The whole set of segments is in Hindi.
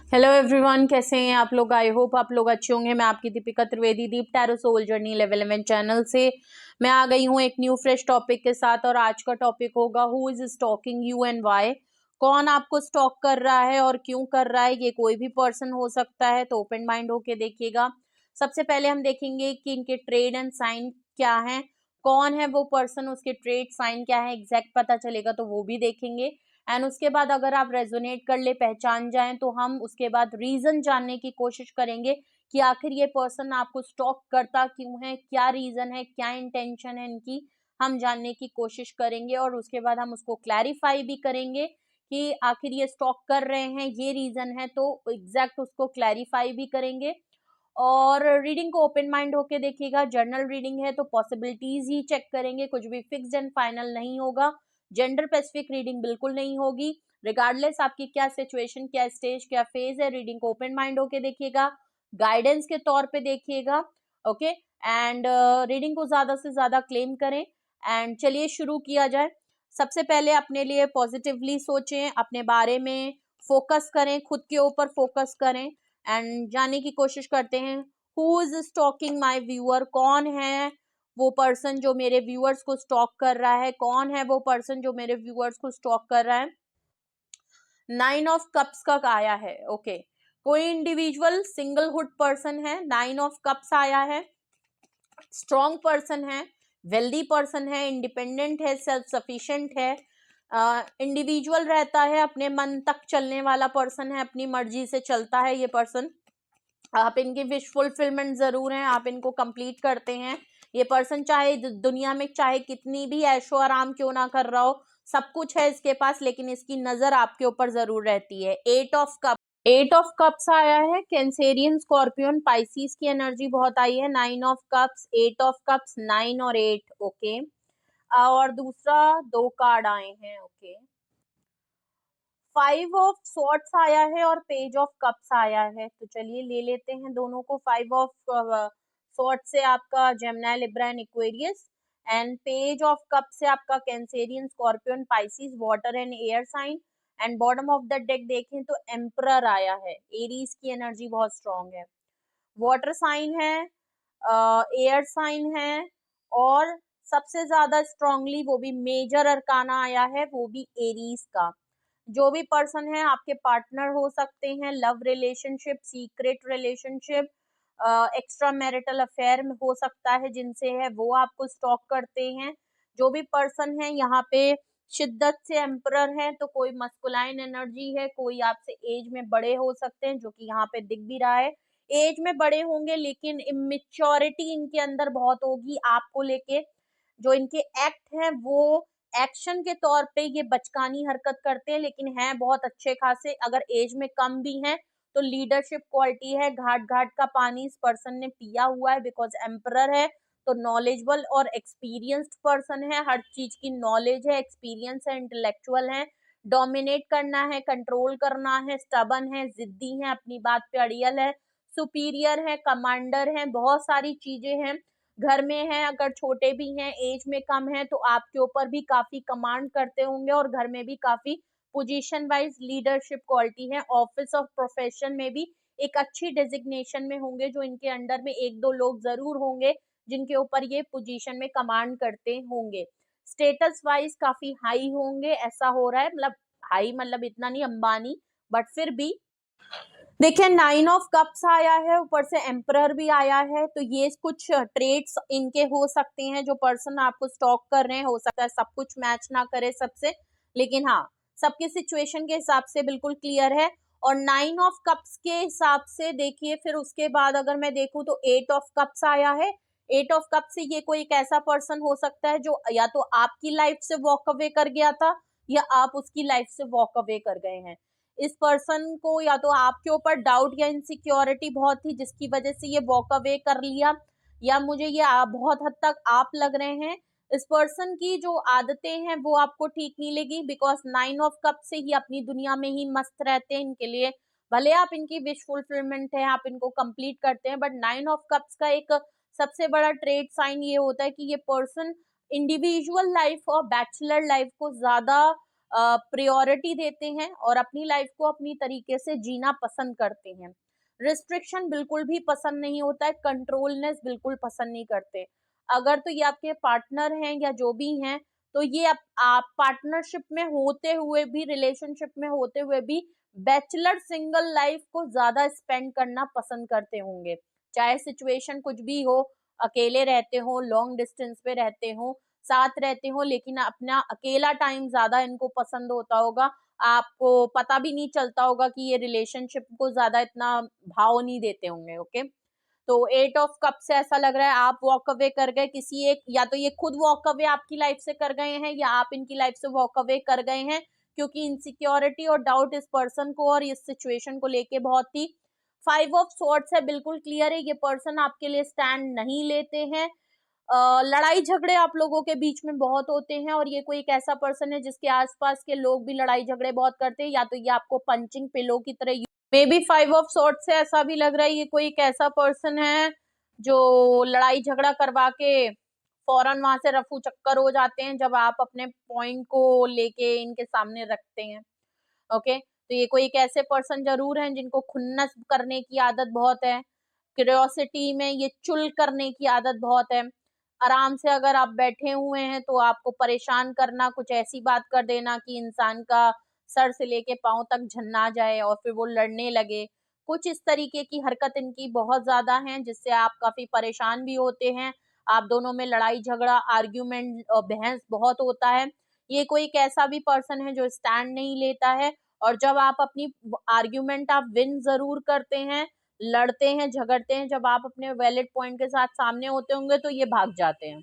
हेलो एवरीवन, कैसे हैं आप लोग। आई होप आप लोग अच्छे होंगे। मैं आपकी Deepika Trivedi deep tarot soul journey level 11 channel से मैं आ गई हूँ एक न्यू फ्रेश टॉपिक के साथ। और आज का टॉपिक होगा who is stalking you and why. कौन आपको स्टॉक कर रहा है और क्यों कर रहा है। ये कोई भी पर्सन हो सकता है, तो ओपन माइंड होके देखिएगा। सबसे पहले हम देखेंगे कि इनके ट्रेड एंड साइन क्या है, कौन है वो पर्सन, उसके ट्रेड साइन क्या है, एग्जैक्ट पता चलेगा तो वो भी देखेंगे। एंड उसके बाद अगर आप रेजोनेट कर ले, पहचान जाएं, तो हम उसके बाद रीजन जानने की कोशिश करेंगे कि आखिर ये पर्सन आपको स्टॉक करता क्यों है, क्या रीजन है, क्या इंटेंशन है इनकी, हम जानने की कोशिश करेंगे। और उसके बाद हम उसको क्लैरिफाई भी करेंगे कि आखिर ये स्टॉक कर रहे हैं, ये रीजन है, तो एग्जैक्ट उसको क्लैरिफाई भी करेंगे। और रीडिंग को ओपन माइंड होके देखिएगा। जर्नल रीडिंग है तो पॉसिबिलिटीज ही चेक करेंगे, कुछ भी फिक्स्ड एंड फाइनल नहीं होगा। जेंडर स्पेसिफिक रीडिंग बिल्कुल नहीं होगी। रिगार्डलेस आपकी क्या सिचुएशन, क्या स्टेज, क्या फेज है, रीडिंग को ओपन माइंड होके देखिएगा, गाइडेंस के तौर पे देखिएगा। ओके। एंड रीडिंग को ज्यादा से ज्यादा क्लेम करें। एंड चलिए शुरू किया जाए। सबसे पहले अपने लिए पॉजिटिवली सोचें, अपने बारे में फोकस करें, खुद के ऊपर फोकस करें एंड जानने की कोशिश करते हैं who is stalking my viewer. कौन है वो पर्सन जो मेरे व्यूअर्स को स्टॉक कर रहा है, कौन है वो पर्सन जो मेरे व्यूअर्स को स्टॉक कर रहा है। 9 ऑफ कप्स का आया है। ओके। कोई इंडिविजुअल सिंगलहुड पर्सन है, 9 ऑफ कप्स आया है। स्ट्रॉन्ग पर्सन है, वेल्दी पर्सन है, इंडिपेंडेंट है, सेल्फ सफिशिएंट है, इंडिविजुअल रहता है, अपने मन तक चलने वाला पर्सन है, अपनी मर्जी से चलता है ये पर्सन। आप इनकी विश फुलफिलमेंट जरूर हैं, आप इनको कंप्लीट करते हैं। ये पर्सन चाहे दुनिया में चाहे कितनी भी ऐशो आराम क्यों ना कर रहा हो, सब कुछ है इसके पास, लेकिन इसकी नजर आपके ऊपर जरूर रहती है। 8 ऑफ कप्स आया है। कैंसेरियन, स्कॉर्पियन, पाइसिस की एनर्जी बहुत आई है। 9 ऑफ कप्स, 8 ऑफ कप्स, 9 और 8। ओके। और दूसरा 2 कार्ड आए हैं। ओके। 5 ऑफ स्वॉर्ड्स आया है और पेज ऑफ कप्स आया है। तो चलिए ले लेते हैं दोनों को। 5 ऑफ स्वॉर्ड से आपका Gemini, Libra and Aquarius, and page of cup से आपका Cancerian, Scorpion, Pisces, water and air sign. And bottom of the deck देखें तो एम्परर आया है। एरीज की एनर्जी बहुत स्ट्रॉन्ग है, वाटर साइन है, एयर साइन है, और सबसे ज्यादा स्ट्रांगली वो भी मेजर अरकाना आया है, वो भी एरीज का। जो भी पर्सन है आपके पार्टनर हो सकते हैं, love relationship, secret relationship, extra marital affair में हो सकता है, जिनसे है वो आपको स्टॉक करते हैं। जो भी पर्सन है यहाँ पे शिद्दत से एम्परर है, तो कोई मस्कुलाइन एनर्जी है, कोई आपसे एज में बड़े हो सकते हैं, जो कि यहाँ पे दिख भी रहा है। एज में बड़े होंगे लेकिन इमेच्योरिटी इनके अंदर बहुत होगी आपको लेके। जो इनके एक्ट है वो एक्शन के तौर पे ये बचकानी हरकत करते हैं, लेकिन हैं बहुत अच्छे खासे। अगर एज में कम भी हैं तो लीडरशिप क्वालिटी है, घाट घाट का पानी इस पर्सन ने पिया हुआ है, बिकॉज एम्परर है तो नॉलेजेबल और एक्सपीरियंस्ड पर्सन है, हर चीज की नॉलेज है, एक्सपीरियंस है, इंटेलेक्चुअल है, डोमिनेट करना है, कंट्रोल करना है, स्टबन है, जिद्दी है, अपनी बात पे अड़ियल है, सुपीरियर है, कमांडर है, बहुत सारी चीजें हैं। घर में है, अगर छोटे भी हैं, एज में कम है, तो आपके ऊपर भी काफी कमांड करते होंगे, और घर में भी काफी पोजीशन वाइज लीडरशिप क्वालिटी है। ऑफिस ऑफ प्रोफेशन में भी एक अच्छी डेजिग्नेशन में होंगे, जो इनके अंडर में 1-2 लोग जरूर होंगे जिनके ऊपर ये पोजीशन में कमांड करते होंगे। स्टेटस वाइज काफी हाई होंगे, ऐसा हो रहा है। मतलब हाई मतलब इतना नहीं अंबानी, बट फिर भी देखिए 9 ऑफ कप्स आया है, ऊपर से एम्परर भी आया है, तो ये कुछ ट्रेड्स इनके हो सकते हैं। जो पर्सन आपको स्टॉक कर रहे हैं, हो सकता है सब कुछ मैच ना करे सबसे, लेकिन हाँ सबके सिचुएशन के हिसाब से बिल्कुल क्लियर है। और 9 ऑफ कप्स के हिसाब से देखिए, फिर उसके बाद अगर मैं देखूं तो 8 ऑफ कप्स आया है। 8 ऑफ कप से ये कोई एक ऐसा पर्सन हो सकता है जो या तो आपकी लाइफ से वॉक अवे कर गया था, या आप उसकी लाइफ से वॉक अवे कर गए हैं। इस पर्सन को या तो आपके ऊपर डाउट या इनसिक्योरिटी बहुत थी, जिसकी वजह से ये वॉक अवे कर लिया, या मुझे ये बहुत हद तक आप लग रहे हैं। इस पर्सन की जो आदतें हैं वो आपको ठीक नहीं लगी, बिकॉज 9 ऑफ कप से ही अपनी दुनिया में ही मस्त रहते हैं। इनके लिए भले आप इनकी विश फुलफिलमेंट है, आप इनको कंप्लीट करते हैं, बट 9 ऑफ कप्स का एक सबसे बड़ा ट्रेड साइन ये होता है कि ये पर्सन इंडिविजुअल लाइफ और बैचलर लाइफ को ज्यादा प्रायोरिटी देते हैं और अपनी लाइफ को अपनी तरीके से जीना पसंद करते हैं। रिस्ट्रिक्शन बिल्कुल भी पसंद नहीं होता है, कंट्रोलनेस बिल्कुल पसंद नहीं करते। अगर तो ये आपके पार्टनर हैं या जो भी हैं, तो ये आप पार्टनरशिप में होते हुए भी, रिलेशनशिप में होते हुए भी बैचलर सिंगल लाइफ को ज्यादा स्पेंड करना पसंद करते होंगे। चाहे सिचुएशन कुछ भी हो, अकेले रहते हो, लॉन्ग डिस्टेंस पे रहते हो, साथ रहते हो, लेकिन अपना अकेला टाइम ज्यादा इनको पसंद होता होगा। आपको पता भी नहीं चलता होगा कि ये रिलेशनशिप को ज्यादा इतना भाव नहीं देते होंगे। ओके, तो 8 ऑफ कप से ऐसा लग रहा है आप वॉक अवे कर गए किसी एक, या तो ये खुद वॉक अवे आपकी लाइफ से कर गए हैं या आप इनकी लाइफ से वॉक अवे कर गए हैं, क्योंकि इनसिक्योरिटी और डाउट इस पर्सन को और इस सिचुएशन को लेके बहुत थी। 5 ऑफ स्वॉर्ड्स है, बिल्कुल क्लियर है ये पर्सन आपके लिए स्टैंड नहीं लेते हैं। लड़ाई झगड़े आप लोगों के बीच में बहुत होते हैं और ये कोई एक ऐसा पर्सन है जिसके आसपास के लोग भी लड़ाई झगड़े बहुत करते हैं, या तो ये आपको पंचिंग पिलो की तरह। मे बी 5 ऑफ स्वॉर्ड्स से ऐसा भी लग रहा है ये कोई एक ऐसा पर्सन है जो लड़ाई झगड़ा करवा के फौरन वहां से रफू चक्कर हो जाते हैं जब आप अपने पॉइंट को लेके इनके सामने रखते हैं। ओके, तो ये कोई एक ऐसे पर्सन जरूर हैं जिनको खुन्नस करने की आदत बहुत है, क्यूरियोसिटी में ये चुल करने की आदत बहुत है। आराम से अगर आप बैठे हुए हैं तो आपको परेशान करना, कुछ ऐसी बात कर देना कि इंसान का सर से लेके पांव तक झन्ना जाए और फिर वो लड़ने लगे। कुछ इस तरीके की हरकत इनकी बहुत ज्यादा है जिससे आप काफी परेशान भी होते हैं। आप दोनों में लड़ाई झगड़ा, आर्ग्यूमेंट और बहस बहुत होता है। ये कोई एक ऐसा भी पर्सन है जो स्टैंड नहीं लेता है, और जब आप अपनी आर्ग्यूमेंट आप विन जरूर करते हैं, लड़ते हैं, झगड़ते हैं, जब आप अपने वैलिड पॉइंट के साथ सामने होते होंगे तो ये भाग जाते हैं,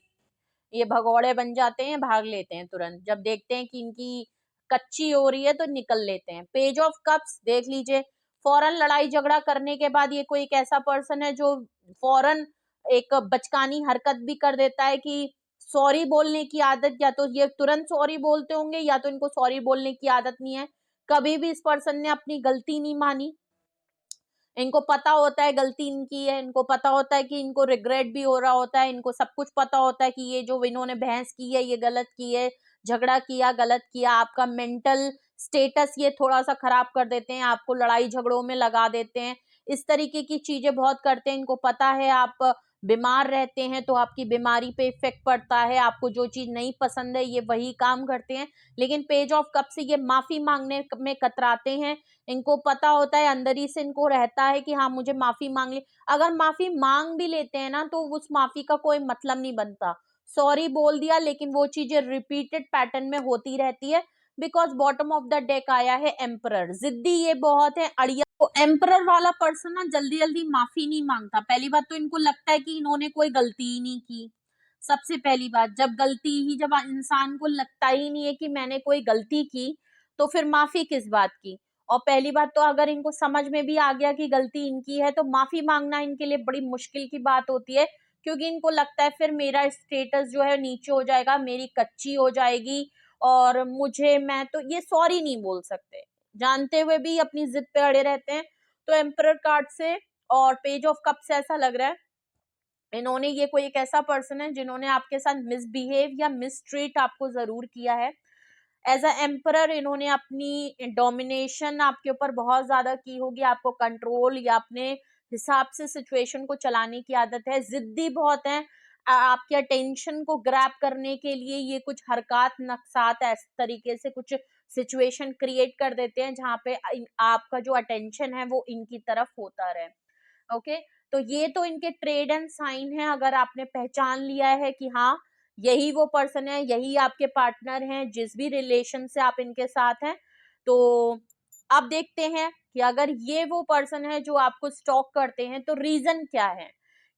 ये भगौड़े बन जाते हैं, भाग लेते हैं तुरंत। जब देखते हैं कि इनकी कच्ची हो रही है तो निकल लेते हैं। पेज ऑफ कप्स देख लीजिए, फौरन लड़ाई झगड़ा करने के बाद ये कोई एक ऐसा पर्सन है जो फौरन एक बचकानी हरकत भी कर देता है कि सॉरी बोलने की आदत, या तो ये तुरंत सॉरी बोलते होंगे या तो इनको सॉरी बोलने की आदत नहीं है। कभी भी इस पर्सन ने अपनी गलती नहीं मानी, इनको पता होता है गलती इनकी है, इनको पता होता है कि इनको रिग्रेट भी हो रहा होता है, इनको सब कुछ पता होता है कि ये जो इन्होंने बहस की है ये गलत की है, झगड़ा किया गलत किया। आपका मेंटल स्टेटस ये थोड़ा सा खराब कर देते हैं, आपको लड़ाई झगड़ों में लगा देते हैं, इस तरीके की चीजें बहुत करते हैं। इनको पता है आप बीमार रहते हैं तो आपकी बीमारी पे इफेक्ट पड़ता है, आपको जो चीज नहीं पसंद है ये वही काम करते हैं। लेकिन पेज ऑफ कप से ये माफी मांगने में कतराते हैं, इनको पता होता है, अंदर ही से इनको रहता है कि हाँ मुझे माफी मांग ली। अगर माफी मांग भी लेते हैं ना तो उस माफी का कोई मतलब नहीं बनता। सॉरी बोल दिया लेकिन वो चीजें रिपीटेड पैटर्न में होती रहती है, because bottom of the deck आया है एम्परर। जिद्दी ये बहुत है, अड़िया। तो एम्परर वाला पर्सन ना जल्दी जल्दी माफी नहीं मांगता। पहली बात तो इनको लगता है कि इन्होंने कोई गलती ही नहीं की। सबसे पहली बात, जब इंसान को लगता ही नहीं है कि मैंने कोई गलती की तो फिर माफी किस बात की। और पहली बात तो अगर इनको समझ में भी आ गया कि गलती इनकी है तो माफी मांगना इनके लिए बड़ी मुश्किल की बात होती है, क्योंकि इनको लगता है फिर मेरा स्टेटस जो है नीचे हो जाएगा, मेरी कच्ची हो जाएगी, और मैं तो ये सॉरी नहीं बोल सकते, जानते हुए भी अपनी जिद पे अड़े रहते हैं। तो एम्परर कार्ड से और पेज ऑफ कप से ऐसा लग रहा है इन्होंने, ये कोई एक ऐसा पर्सन है जिन्होंने आपके साथ मिसबिहेव या मिसट्रीट आपको जरूर किया है। एज अ एम्परर इन्होंने अपनी डोमिनेशन आपके ऊपर बहुत ज्यादा की होगी, आपको कंट्रोल या अपने हिसाब से सिचुएशन को चलाने की आदत है। जिद्दी बहुत है, आपके अटेंशन को ग्रैब करने के लिए ये कुछ हरकत नक्सात इस तरीके से कुछ सिचुएशन क्रिएट कर देते हैं जहाँ पे आपका जो अटेंशन है वो इनकी तरफ होता रहे। ओके, तो ये तो इनके ट्रेड एंड साइन है। अगर आपने पहचान लिया है कि हाँ यही वो पर्सन है, यही आपके पार्टनर हैं जिस भी रिलेशन से आप इनके साथ हैं, तो अब देखते हैं कि अगर ये वो पर्सन है जो आपको स्टॉक करते हैं तो रीजन क्या है,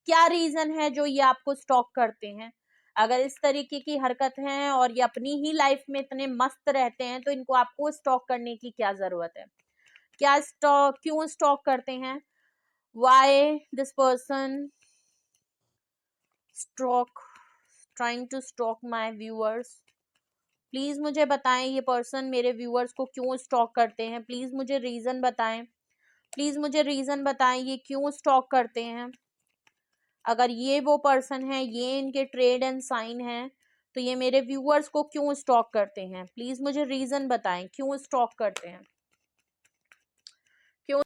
क्या रीजन है जो ये आपको स्टॉक करते हैं। अगर इस तरीके की हरकत है और ये अपनी ही लाइफ में इतने मस्त रहते हैं तो इनको आपको स्टॉक करने की क्या जरूरत है, क्या स्टॉक क्यों स्टॉक करते हैं। why this person stalk trying to stalk my viewers, please मुझे बताएं ये पर्सन मेरे व्यूअर्स को क्यों स्टॉक करते हैं। प्लीज मुझे रीजन बताएं, प्लीज मुझे रीजन बताएं ये क्यों स्टॉक करते हैं। अगर ये वो पर्सन है, ये इनके ट्रेड एंड साइन है, तो ये मेरे व्यूअर्स को क्यों स्टॉक करते हैं, प्लीज मुझे रीजन बताएं क्यों स्टॉक करते हैं, क्यों।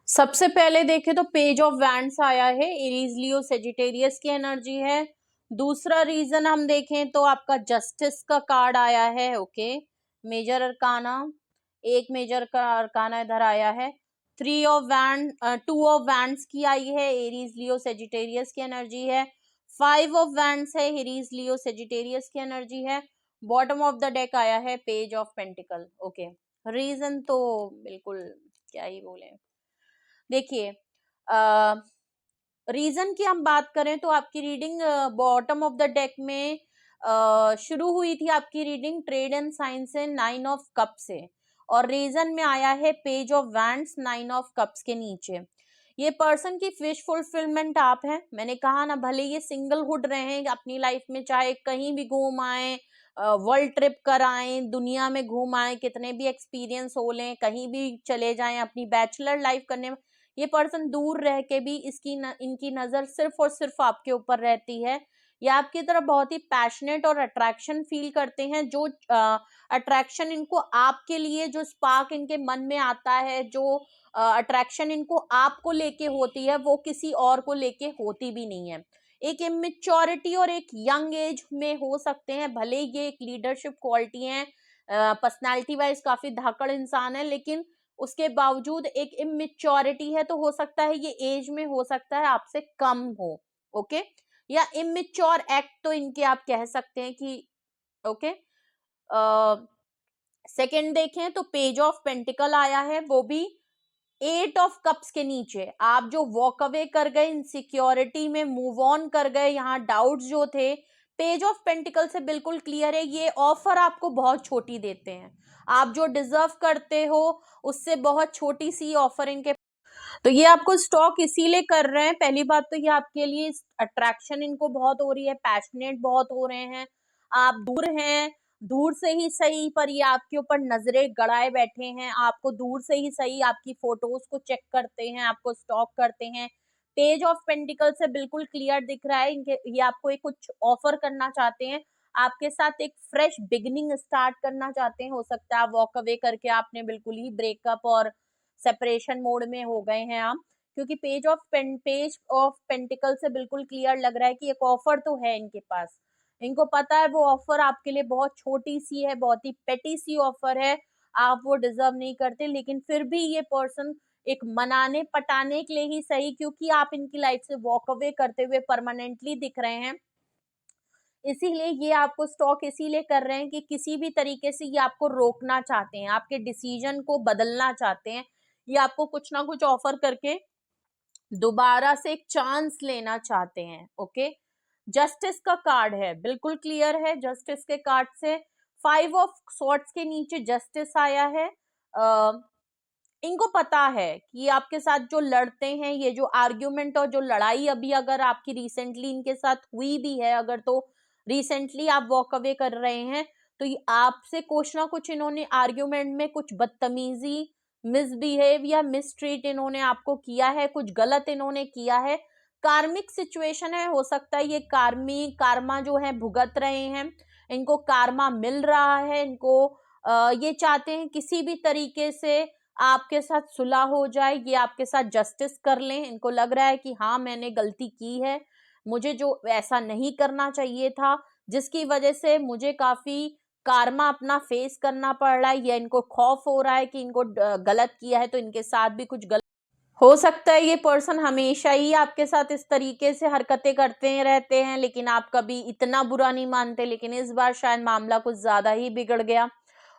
सबसे पहले देखें तो पेज ऑफ वैंड्स आया है, एरीज लियो सेजिटेरियस की एनर्जी है। दूसरा रीजन हम देखें तो आपका जस्टिस का कार्ड आया है, ओके। मेजर अरकाना, एक मेजर का अरकाना इधर आया है। 2 ऑफ वैंड्स की आई है, एरीज लियो सेजिटेरियस की एनर्जी है। 5 ऑफ वैंड्स है, एरीज लियो सेजिटेरियस की एनर्जी है। बॉटम ऑफ द डेक आया है page of pentacle, okay. Reason तो बिल्कुल क्या ही बोले। देखिए रीजन की हम बात करें तो आपकी reading bottom of the deck में शुरू हुई थी आपकी रीडिंग ट्रेड एंड साइंस से 9 ऑफ कप से, और रीजन में आया है page of wands 9 of cups के नीचे। ये पर्सन की विश फुलफिलमेंट आप हैं। मैंने कहा ना, भले ये सिंगलहुड रहे अपनी लाइफ में, चाहे कहीं भी घूम आए, वर्ल्ड ट्रिप कर आए, दुनिया में घूम आए, कितने भी एक्सपीरियंस हो लें, कहीं भी चले जाएं अपनी बैचलर लाइफ करने में, ये पर्सन दूर रह के भी इनकी नजर सिर्फ और सिर्फ आपके ऊपर रहती है। ये आपकी तरफ बहुत ही पैशनेट और अट्रैक्शन फील करते हैं। जो अट्रैक्शन इनको आपके लिए, जो स्पार्क इनके मन में आता है, जो अट्रैक्शन इनको आपको लेके होती है, वो किसी और को लेके होती भी नहीं है। एक इमेच्योरिटी और एक यंग एज में हो सकते हैं, भले ये एक लीडरशिप क्वालिटी है, पर्सनालिटी वाइज काफी धाकड़ इंसान है, लेकिन उसके बावजूद एक इमेच्योरिटी है। तो हो सकता है ये एज में हो सकता है आपसे कम हो, ओके, या इमेच्योर एक्ट तो इनके आप कह सकते हैं कि, ओके। सेकंड देखें तो पेज ऑफ पेंटिकल आया है, वो भी 8 ऑफ कप्स के नीचे। आप जो वॉक अवे कर गए, इनसिक्योरिटी में मूव ऑन कर गए, यहाँ डाउट्स जो थे, पेज ऑफ पेंटिकल से बिल्कुल क्लियर है। ये ऑफर आपको बहुत छोटी देते हैं, आप जो डिजर्व करते हो उससे बहुत छोटी सी ऑफर इनके, तो ये आपको स्टॉक इसीलिए कर रहे हैं। पहली बात तो ये आपके लिए अट्रैक्शन इनको बहुत हो रही है, पैशनेट बहुत हो रहे हैं। आप दूर हैं, दूर से ही सही, पर ये आपके ऊपर नजरें गड़ाए बैठे हैं। आपको दूर से ही सही आपकी फोटोज को चेक करते हैं, आपको स्टॉक करते हैं। पेज ऑफ पेंटिकल से बिल्कुल क्लियर दिख रहा है इनके, ये आपको एक कुछ ऑफर करना चाहते हैं, आपके साथ एक फ्रेश बिगिनिंग स्टार्ट करना चाहते हैं। हो सकता है आप वॉक अवे करके आपने बिल्कुल ही ब्रेकअप और सेपरेशन मोड में हो गए हैं आप, क्योंकि पेज ऑफ पेंटिकल से बिल्कुल क्लियर लग रहा है कि एक ऑफर तो है इनके पास। इनको पता है वो ऑफर आपके लिए बहुत छोटी सी है, बहुत ही पेटी सी ऑफर है, आप वो डिजर्व नहीं करते, लेकिन फिर भी ये पर्सन एक मनाने पटाने के लिए ही सही, क्योंकि आप इनकी लाइफ से वॉक अवे करते हुए परमानेंटली दिख रहे हैं, इसीलिए ये आपको स्टॉक इसीलिए कर रहे हैं कि किसी भी तरीके से ये आपको रोकना चाहते हैं, आपके डिसीजन को बदलना चाहते हैं। ये आपको कुछ ना कुछ ऑफर करके दोबारा से एक चांस लेना चाहते हैं, ओके। जस्टिस का कार्ड है, बिल्कुल क्लियर है। जस्टिस के कार्ड से 5 ऑफ सॉर्ड्स के नीचे जस्टिस आया है। इनको पता है कि आपके साथ जो लड़ते हैं, ये जो आर्ग्यूमेंट और जो लड़ाई अभी अगर आपकी रिसेंटली इनके साथ हुई भी है, अगर तो रिसेंटली आप वॉक अवे कर रहे हैं, तो ये आपसे कुछ ना कुछ इन्होंने आर्ग्यूमेंट में कुछ बदतमीजी, मिसबिहेव या मिसट्रीट इन्होंने आपको किया है, कुछ गलत इन्होंने किया है। कार्मिक सिचुएशन है, हो सकता है ये कारमा जो है भुगत रहे हैं, इनको कारमा मिल रहा है, इनको ये चाहते हैं किसी भी तरीके से आपके साथ सुलह हो जाए, ये आपके साथ जस्टिस कर लें। इनको लग रहा है कि हाँ मैंने गलती की है, मुझे जो ऐसा नहीं करना चाहिए था, जिसकी वजह से मुझे काफी कारमा अपना फेस करना पड़ रहा है, या इनको खौफ हो रहा है कि इनको गलत किया है तो इनके साथ भी कुछ गलत हो सकता है। ये पर्सन हमेशा ही आपके साथ इस तरीके से हरकतें करते रहते हैं, लेकिन आप कभी इतना बुरा नहीं मानते, लेकिन इस बार शायद मामला कुछ ज्यादा ही बिगड़ गया,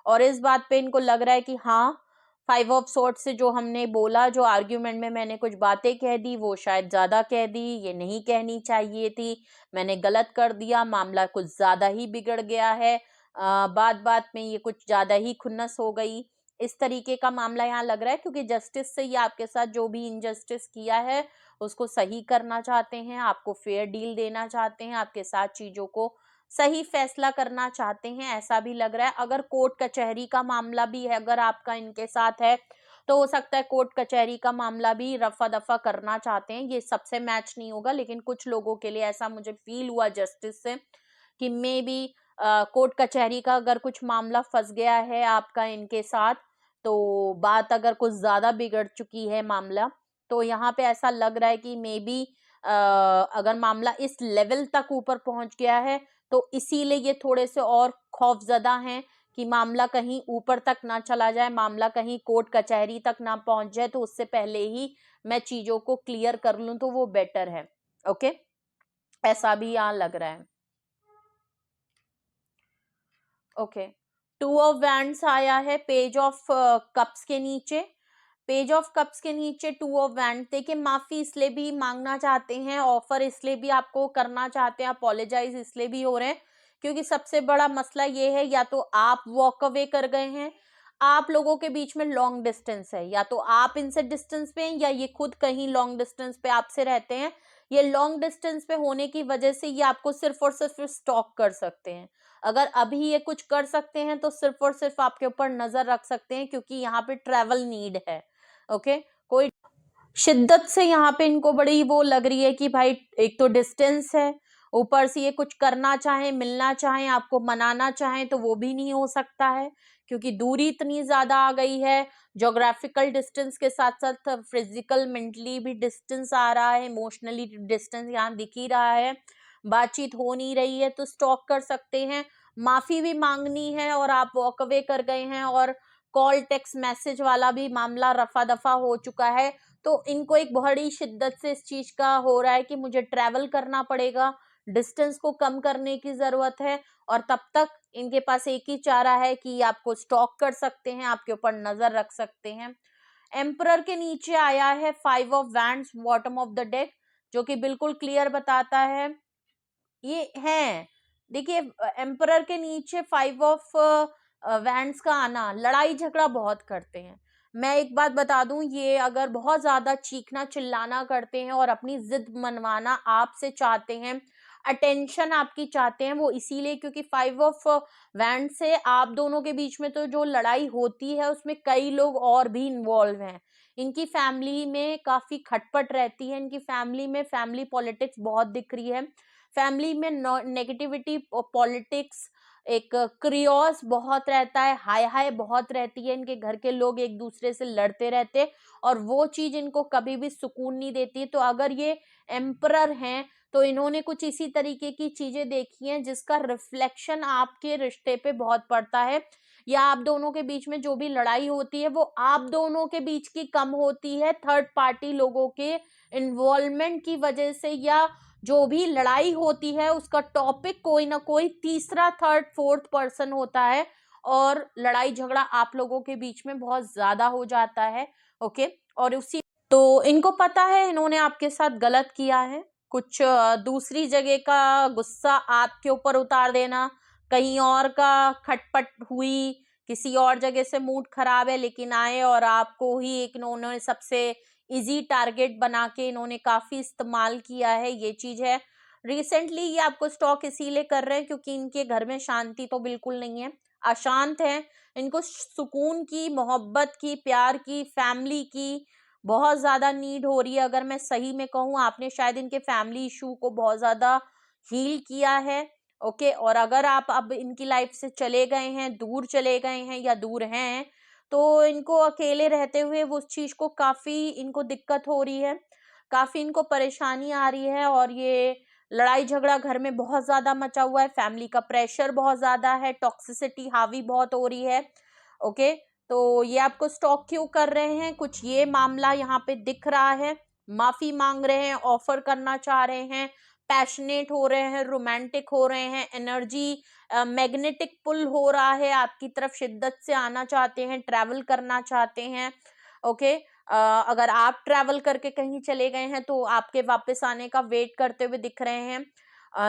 और इस बात पे इनको लग रहा है कि हाँ 5 ऑफ सॉर्ड्स से जो हमने बोला, जो आर्ग्यूमेंट में मैंने कुछ बातें कह दी, वो शायद ज्यादा कह दी, ये नहीं कहनी चाहिए थी, मैंने गलत कर दिया, मामला कुछ ज्यादा ही बिगड़ गया है, बात बात में ये कुछ ज्यादा ही खुन्नस हो गई, इस तरीके का मामला यहाँ लग रहा है। क्योंकि जस्टिस से ये आपके साथ जो भी इनजस्टिस किया है उसको सही करना चाहते हैं, आपको फेयर डील देना चाहते हैं, आपके साथ चीजों को सही फैसला करना चाहते हैं, ऐसा भी लग रहा है। अगर कोर्ट कचहरी का मामला भी है अगर आपका इनके साथ है, तो हो सकता है कोर्ट कचहरी का मामला भी रफा दफा करना चाहते हैं। ये सबसे मैच नहीं होगा, लेकिन कुछ लोगों के लिए ऐसा मुझे फील हुआ जस्टिस से कि मे बी कोर्ट कचहरी का अगर कुछ मामला फंस गया है आपका इनके साथ, तो बात अगर कुछ ज्यादा बिगड़ चुकी है मामला, तो यहाँ पे ऐसा लग रहा है कि मे बी अगर मामला इस लेवल तक ऊपर पहुंच गया है, तो इसीलिए ये थोड़े से और खौफजदा हैं कि मामला कहीं ऊपर तक ना चला जाए, मामला कहीं कोर्ट कचहरी तक ना पहुंच जाए, तो उससे पहले ही मैं चीजों को क्लियर कर लूं तो वो बेटर है। ओके, ऐसा भी यहाँ लग रहा है। ओके, टू ऑफ वैंड्स आया है पेज ऑफ कप्स के नीचे। पेज ऑफ कप्स के नीचे टू ऑफ वैंड, देखिए माफी इसलिए भी मांगना चाहते हैं, ऑफर इसलिए भी आपको करना चाहते हैं, अपोलोजाइज इसलिए भी हो रहे हैं क्योंकि सबसे बड़ा मसला ये है, या तो आप वॉक अवे कर गए हैं, आप लोगों के बीच में लॉन्ग डिस्टेंस है, या तो आप इनसे डिस्टेंस पे हैं या ये खुद कहीं लॉन्ग डिस्टेंस पे आपसे रहते हैं। ये लॉन्ग डिस्टेंस पे होने की वजह से ये आपको सिर्फ और सिर्फ स्टॉक कर सकते हैं। अगर अभी ये कुछ कर सकते हैं तो सिर्फ और सिर्फ आपके ऊपर नजर रख सकते हैं, क्योंकि यहाँ पे ट्रेवल नीड है। ओके, कोई शिद्दत से यहाँ पे इनको बड़ी वो लग रही है कि भाई एक तो डिस्टेंस है, ऊपर से ये कुछ करना चाहें, मिलना चाहें, आपको मनाना चाहें तो वो भी नहीं हो सकता है, क्योंकि दूरी इतनी ज्यादा आ गई है। ज्योग्राफिकल डिस्टेंस के साथ साथ फिजिकल मेंटली भी डिस्टेंस आ रहा है, इमोशनली डिस्टेंस यहाँ दिख ही रहा है, बातचीत हो नहीं रही है, तो स्टॉक कर सकते हैं। माफी भी मांगनी है और आप वॉक अवे कर गए हैं, और कॉल टेक्स्ट मैसेज वाला भी मामला रफा दफा हो चुका है, तो इनको एक बड़ी शिद्दत से इस चीज का हो रहा है कि मुझे ट्रैवल करना पड़ेगा, डिस्टेंस को कम करने की जरूरत है, और तब तक इनके पास एक ही चारा है कि आपको स्टॉक कर सकते हैं, आपके ऊपर नजर रख सकते हैं। एम्परर के नीचे आया है five of wands bottom of the deck, जो कि बिल्कुल क्लियर बताता है ये है। देखिए एम्परर के नीचे फाइव ऑफ वैंड्स का आना, लड़ाई झगड़ा बहुत करते हैं। मैं एक बात बता दूं, ये अगर बहुत ज्यादा चीखना चिल्लाना करते हैं और अपनी जिद मनवाना आपसे चाहते हैं, अटेंशन आपकी चाहते हैं, वो इसीलिए क्योंकि फाइव ऑफ वैंड से आप दोनों के बीच में तो जो लड़ाई होती है उसमें कई लोग और भी इन्वॉल्व हैं। इनकी फैमिली में काफी खटपट रहती है, इनकी फैमिली में फैमिली पॉलिटिक्स बहुत दिख रही है, फैमिली में नेगेटिविटी पॉलिटिक्स, एक क्रियोस बहुत रहता है, हाय हाय बहुत रहती है, इनके घर के लोग एक दूसरे से लड़ते रहते, और वो चीज इनको कभी भी सुकून नहीं देती। तो अगर ये एम्परर हैं तो इन्होंने कुछ इसी तरीके की चीजें देखी हैं जिसका रिफ्लेक्शन आपके रिश्ते पे बहुत पड़ता है, या आप दोनों के बीच में जो भी लड़ाई होती है वो आप दोनों के बीच की कम होती है थर्ड पार्टी लोगों के इन्वॉल्वमेंट की वजह से, या जो भी लड़ाई होती है उसका टॉपिक कोई ना कोई तीसरा थर्ड फोर्थ पर्सन होता है, और लड़ाई झगड़ा आप लोगों के बीच में बहुत ज्यादा हो जाता है। ओके, और उसी तो इनको पता है इन्होंने आपके साथ गलत किया है, कुछ दूसरी जगह का गुस्सा आपके ऊपर उतार देना, कहीं और का खटपट हुई, किसी और जगह से मूड खराब है लेकिन आए और आपको ही एक इन्होंने सबसे इजी टारगेट बना के इन्होंने काफी इस्तेमाल किया है, ये चीज है। रिसेंटली ये आपको स्टॉक इसीलिए कर रहे हैं क्योंकि इनके घर में शांति तो बिल्कुल नहीं है, अशांत है, इनको सुकून की, मोहब्बत की, प्यार की, फैमिली की बहुत ज्यादा नीड हो रही है। अगर मैं सही में कहूँ, आपने शायद इनके फैमिली इशू को बहुत ज्यादा हील किया है। ओके, और अगर आप अब इनकी लाइफ से चले गए हैं, दूर चले गए हैं या दूर हैं, तो इनको अकेले रहते हुए वो उस चीज को काफी इनको दिक्कत हो रही है, काफी इनको परेशानी आ रही है, और ये लड़ाई झगड़ा घर में बहुत ज्यादा मचा हुआ है, फैमिली का प्रेशर बहुत ज्यादा है, टॉक्सिसिटी हावी बहुत हो रही है। ओके, तो ये आपको स्टॉक क्यों कर रहे हैं, कुछ ये मामला यहाँ पे दिख रहा है, माफी मांग रहे हैं, ऑफर करना चाह रहे हैं, पैशनेट हो रहे हैं, रोमांटिक हो रहे हैं, एनर्जी मैग्नेटिक पुल हो रहा है आपकी तरफ, शिद्दत से आना चाहते हैं, ट्रैवल करना चाहते हैं। ओके, अगर आप ट्रैवल करके कहीं चले गए हैं तो आपके वापस आने का वेट करते हुए दिख रहे हैं,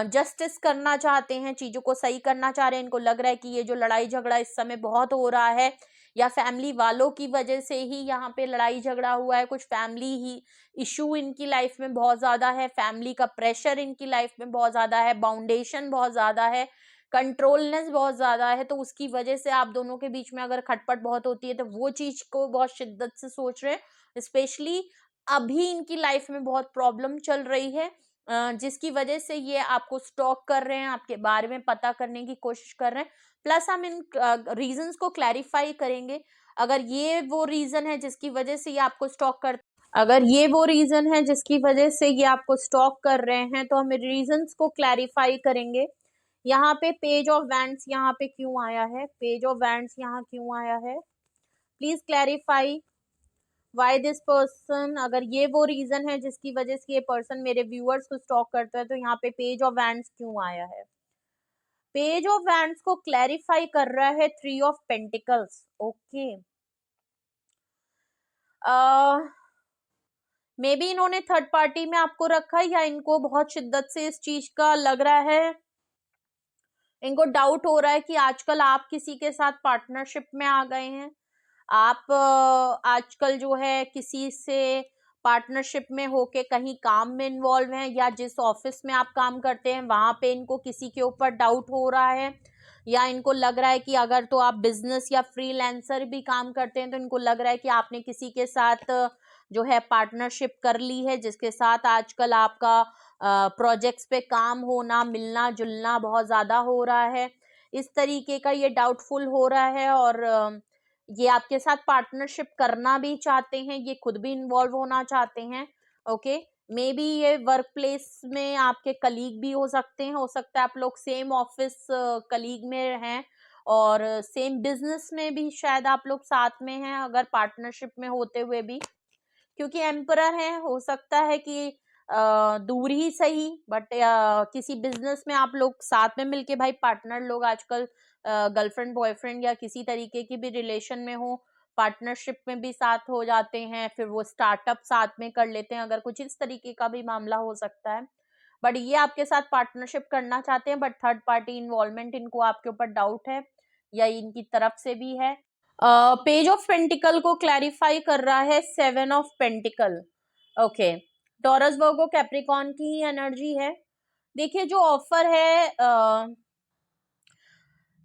जस्टिस करना चाहते हैं, चीजों को सही करना चाह रहे हैं, इनको लग रहा है कि ये जो लड़ाई झगड़ा इस समय बहुत हो रहा है, या फैमिली वालों की वजह से ही यहाँ पे लड़ाई झगड़ा हुआ है, कुछ फैमिली ही इशू इनकी लाइफ में बहुत ज्यादा है, फैमिली का प्रेशर इनकी लाइफ में बहुत ज्यादा है, बाउंडेशन बहुत ज्यादा है, कंट्रोलनेस बहुत ज्यादा है, तो उसकी वजह से आप दोनों के बीच में अगर खटपट बहुत होती है तो वो चीज को बहुत शिद्दत से सोच रहे हैं। स्पेशली अभी इनकी लाइफ में बहुत प्रॉब्लम चल रही है, जिसकी वजह से ये आपको स्टॉक कर रहे हैं, आपके बारे में पता करने की कोशिश कर रहे हैं। प्लस हम इन रीजंस को क्लैरिफाई करेंगे। अगर ये वो रीजन है जिसकी वजह से ये आपको स्टॉक कर अगर ये वो रीजन है जिसकी वजह से ये आपको स्टॉक कर रहे हैं, तो हम रीजंस को क्लैरिफाई करेंगे। यहाँ पे पेज ऑफ वैंड्स यहाँ पे क्यों आया है, पेज ऑफ वैंड्स यहाँ क्यों आया है, please clarify why this person. अगर ये वो रीजन है जिसकी वजह से ये पर्सन मेरे व्यूअर्स को स्टॉक करता है, तो यहाँ पे पेज ऑफ वैंड्स क्यों आया है। पेज ऑफ वैंड्स को क्लैरिफाई कर रहा है three of pentacles. Okay, may be इन्होंने थर्ड पार्टी में आपको रखा है, या इनको बहुत शिद्दत से इस चीज का लग रहा है, इनको डाउट हो रहा है कि आजकल आप किसी के साथ पार्टनरशिप में आ गए हैं। आप आजकल जो है किसी से पार्टनरशिप में होके कहीं काम में इन्वॉल्व हैं, या जिस ऑफिस में आप काम करते हैं वहां पे इनको किसी के ऊपर डाउट हो रहा है, या इनको लग रहा है कि अगर तो आप बिजनेस या फ्रीलांसर भी काम करते हैं तो इनको लग रहा है कि आपने किसी के साथ जो है पार्टनरशिप कर ली है, जिसके साथ आजकल आपका प्रोजेक्ट्स पे काम होना, मिलना जुलना बहुत ज्यादा हो रहा है। इस तरीके का ये डाउटफुल हो रहा है, और ये आपके साथ पार्टनरशिप करना भी चाहते हैं, ये खुद भी इन्वॉल्व होना चाहते हैं। ओके, मे बी ये वर्क प्लेस में आपके कलीग भी हो सकते हैं, हो सकता है आप लोग सेम ऑफिस कलीग में हैं, और सेम बिजनेस में भी शायद आप लोग साथ में हैं, अगर पार्टनरशिप में होते हुए भी, क्योंकि एम्परर है, हो सकता है कि दूर ही सही, बट किसी बिजनेस में आप लोग साथ में मिलके, भाई पार्टनर लोग आजकल गर्लफ्रेंड बॉयफ्रेंड या किसी तरीके की भी रिलेशन में हो, पार्टनरशिप में भी साथ हो जाते हैं, फिर वो स्टार्टअप साथ में कर लेते हैं, अगर कुछ इस तरीके का भी मामला हो सकता है। बट ये आपके साथ पार्टनरशिप करना चाहते हैं, बट थर्ड पार्टी इन्वॉल्वमेंट इनको आपके ऊपर डाउट है, या इनकी तरफ से भी है। पेज ऑफ पेंटिकल को क्लैरिफाई कर रहा है seven of pentacle. Okay, Taurus Virgo Capricorn की ही एनर्जी है। देखिए जो ऑफर है,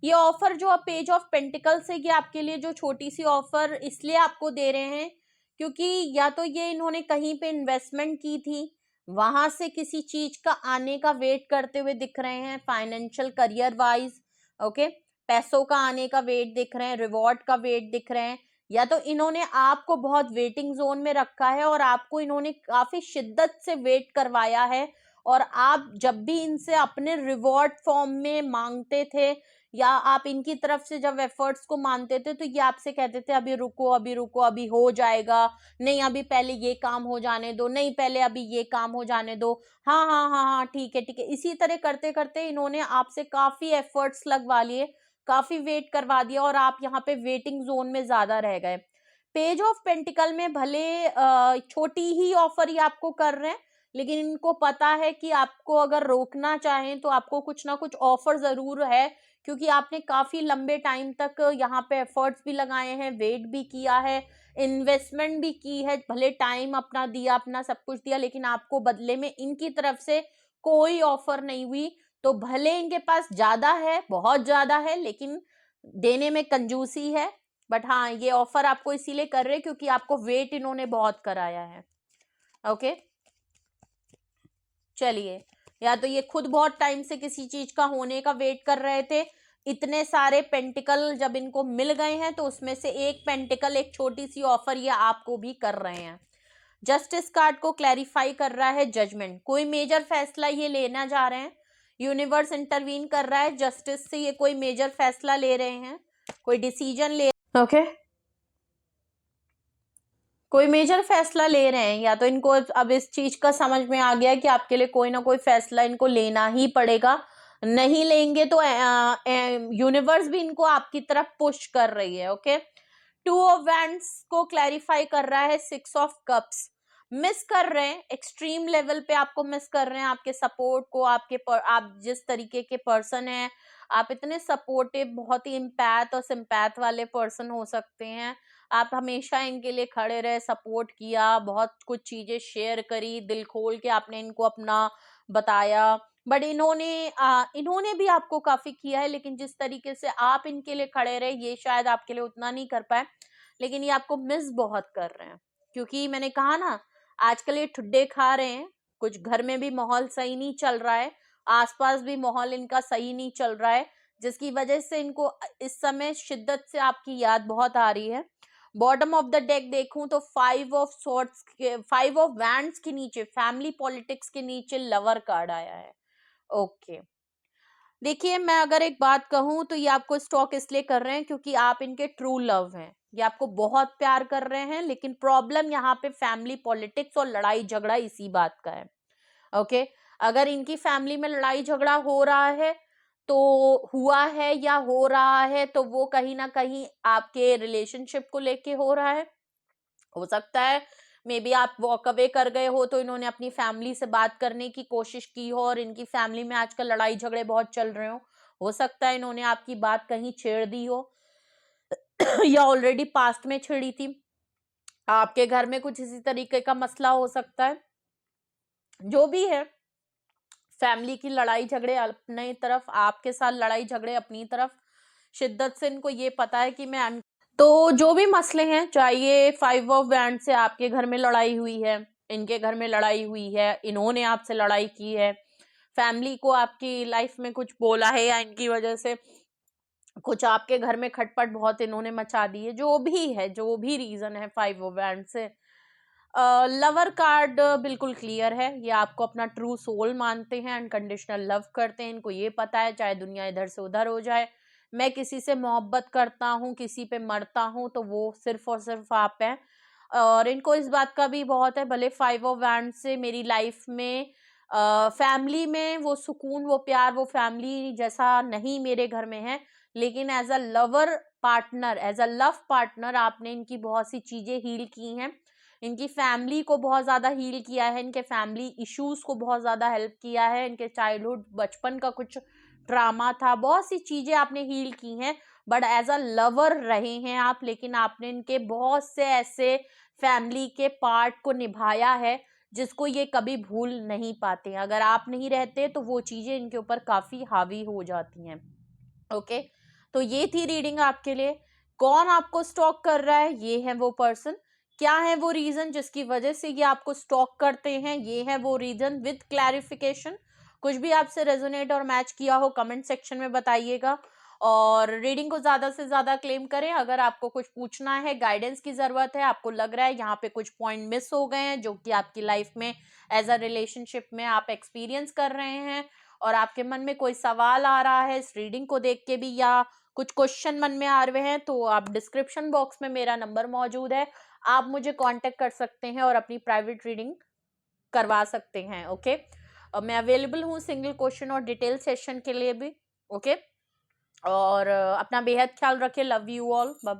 ये ऑफर जो आप पेज ऑफ पेंटिकल से, ये आपके लिए जो छोटी सी ऑफर इसलिए आपको दे रहे हैं क्योंकि या तो ये इन्होंने कहीं पे इन्वेस्टमेंट की थी, वहां से किसी चीज का आने का वेट करते हुए दिख रहे हैं, फाइनेंशियल करियर वाइज। ओके, पैसों का आने का वेट दिख रहे हैं, रिवॉर्ड का वेट दिख रहे हैं, या तो इन्होंने आपको बहुत वेटिंग जोन में रखा है और आपको इन्होंने काफी शिद्दत से वेट करवाया है, और आप जब भी इनसे अपने रिवॉर्ड फॉर्म में मांगते थे, या आप इनकी तरफ से जब एफर्ट्स को मानते थे, तो ये आपसे कहते थे अभी रुको अभी रुको, अभी हो जाएगा, नहीं अभी पहले ये काम हो जाने दो, नहीं पहले अभी ये काम हो जाने दो, हाँ हाँ हाँ हाँ ठीक है ठीक है। इसी तरह करते करते इन्होंने आपसे काफी एफर्ट्स लगवा लिए, काफी वेट करवा दिया, और आप यहाँ पे वेटिंग जोन में ज्यादा रह गए। पेज ऑफ पेंटिकल में भले छोटी ही ऑफर ही आपको कर रहे हैं, लेकिन इनको पता है कि आपको अगर रोकना चाहें तो आपको कुछ ना कुछ ऑफर जरूर है, क्योंकि आपने काफी लंबे टाइम तक यहाँ पे एफर्ट्स भी लगाए हैं, वेट भी किया है, इन्वेस्टमेंट भी की है, भले टाइम अपना दिया, अपना सब कुछ दिया, लेकिन आपको बदले में इनकी तरफ से कोई ऑफर नहीं हुई। तो भले इनके पास ज्यादा है, बहुत ज्यादा है, लेकिन देने में कंजूसी है, बट हाँ ये ऑफर आपको इसीलिए कर रहे हैं क्योंकि आपको वेट इन्होंने बहुत कराया है। ओके, चलिए, या तो ये खुद बहुत टाइम से किसी चीज का होने का वेट कर रहे थे, इतने सारे पेंटिकल जब इनको मिल गए हैं तो उसमें से एक पेंटिकल, एक छोटी सी ऑफर ये आपको भी कर रहे हैं। जस्टिस कार्ड को क्लैरिफाई कर रहा है जजमेंट, कोई मेजर फैसला ये लेना जा रहे हैं, यूनिवर्स इंटरवीन कर रहा है, जस्टिस से ये कोई मेजर फैसला ले रहे हैं, कोई डिसीजन ले ओके कोई मेजर फैसला ले रहे हैं, या तो इनको अब इस चीज का समझ में आ गया कि आपके लिए कोई ना कोई फैसला इनको लेना ही पड़ेगा, नहीं लेंगे तो यूनिवर्स भी इनको आपकी तरफ पुश कर रही है। ओके, टू ऑफ वैंड्स को क्लैरिफाई कर रहा है सिक्स ऑफ कप्स, मिस कर रहे हैं, एक्सट्रीम लेवल पे आपको मिस कर रहे हैं, आपके सपोर्ट को, आप जिस तरीके के पर्सन हैं, आप इतने सपोर्टिव, बहुत ही इम्पैथ और सिंपैथ वाले पर्सन हो सकते हैं, आप हमेशा इनके लिए खड़े रहे, सपोर्ट किया, बहुत कुछ चीजें शेयर करी, दिल खोल के आपने इनको अपना बताया, बट इन्होंने भी आपको काफी किया है, लेकिन जिस तरीके से आप इनके लिए खड़े रहे ये शायद आपके लिए उतना नहीं कर पाए, लेकिन ये आपको मिस बहुत कर रहे हैं, क्योंकि मैंने कहा ना आजकल ये ठुड्डे खा रहे हैं, कुछ घर में भी माहौल सही नहीं चल रहा है, आसपास भी माहौल इनका सही नहीं चल रहा है, जिसकी वजह से इनको इस समय शिद्दत से आपकी याद बहुत आ रही है। बॉटम ऑफ द डेक देखूं तो 5 ऑफ वैंड्स के नीचे फैमिली पॉलिटिक्स के नीचे लवर कार्ड आया है। ओके देखिए, मैं अगर एक बात कहूं तो ये आपको स्टॉक इसलिए कर रहे हैं क्योंकि आप इनके ट्रू लव हैं, ये आपको बहुत प्यार कर रहे हैं, लेकिन प्रॉब्लम यहाँ पे फैमिली पॉलिटिक्स और लड़ाई झगड़ा इसी बात का है। ओके अगर इनकी फैमिली में लड़ाई झगड़ा हो रहा है तो हुआ है या हो रहा है तो वो कहीं ना कहीं आपके रिलेशनशिप को लेके हो रहा है। हो सकता है मे बी आप वॉक अवे कर गए हो तो इन्होंने अपनी फैमिली से बात करने की कोशिश की हो और इनकी फैमिली में आजकल लड़ाई झगड़े बहुत चल रहे हो सकता है इन्होंने आपकी बात कहीं छेड़ दी हो या ऑलरेडी पास्ट में छिड़ी थी, आपके घर में कुछ इसी तरीके का मसला हो सकता है। जो भी है, फैमिली की लड़ाई झगड़े अपनी तरफ, आपके साथ लड़ाई झगड़े अपनी तरफ, शिद्दत से इनको ये पता है कि मैं तो जो भी मसले हैं, चाहे ये 5 ऑफ वैंड से आपके घर में लड़ाई हुई है, इनके घर में लड़ाई हुई है, इन्होंने आपसे लड़ाई की है, फैमिली को आपकी लाइफ में कुछ बोला है या इनकी वजह से कुछ आपके घर में खटपट बहुत इन्होंने मचा दी है, जो भी है, जो भी रीजन है 5 ऑफ वैंड से, लवर कार्ड बिल्कुल क्लियर है, ये आपको अपना ट्रू सोल मानते हैं, अनकंडीशनल लव करते हैं, इनको ये पता है चाहे दुनिया इधर से उधर हो जाए, मैं किसी से मोहब्बत करता हूँ, किसी पे मरता हूँ तो वो सिर्फ और सिर्फ आप हैं। और इनको इस बात का भी बहुत है, भले 5 ऑफ वैंड से मेरी लाइफ में फैमिली में वो सुकून, वो प्यार, वो फैमिली जैसा नहीं मेरे घर में है, लेकिन as a lover partner, as a love partner आपने इनकी बहुत सी चीजें हील की हैं, इनकी फैमिली को बहुत ज्यादा हील किया है, इनके फैमिली इश्यूज को बहुत ज्यादा हेल्प किया है, इनके चाइल्डहुड बचपन का कुछ ट्रामा था, बहुत सी चीजें आपने हील की हैं, बट एज अ लवर रहे हैं आप, लेकिन आपने इनके बहुत से ऐसे फैमिली के पार्ट को निभाया है जिसको ये कभी भूल नहीं पाते। अगर आप नहीं रहते तो वो चीजें इनके ऊपर काफी हावी हो जाती हैं। ओके तो ये थी रीडिंग आपके लिए। कौन आपको स्टॉक कर रहा है, ये है वो पर्सन, क्या है वो रीजन जिसकी वजह से ये आपको स्टॉक करते हैं, ये है वो रीजन विद क्लैरिफिकेशन। कुछ भी आपसे रेजोनेट और मैच किया हो कमेंट सेक्शन में बताइएगा, और रीडिंग को ज्यादा से ज्यादा क्लेम करें। अगर आपको कुछ पूछना है, गाइडेंस की जरूरत है, आपको लग रहा है यहाँ पे कुछ पॉइंट मिस हो गए हैं जो कि आपकी लाइफ में एज अ रिलेशनशिप में आप एक्सपीरियंस कर रहे हैं, और आपके मन में कोई सवाल आ रहा है इस रीडिंग को देख के भी, या कुछ क्वेश्चन मन में आ रहे हैं, तो आप डिस्क्रिप्शन बॉक्स में मेरा नंबर मौजूद है, आप मुझे कांटेक्ट कर सकते हैं और अपनी प्राइवेट रीडिंग करवा सकते हैं। ओके मैं अवेलेबल हूँ सिंगल क्वेश्चन और डिटेल सेशन के लिए भी। ओके और अपना बेहद ख्याल रखें। Love you all. बाय।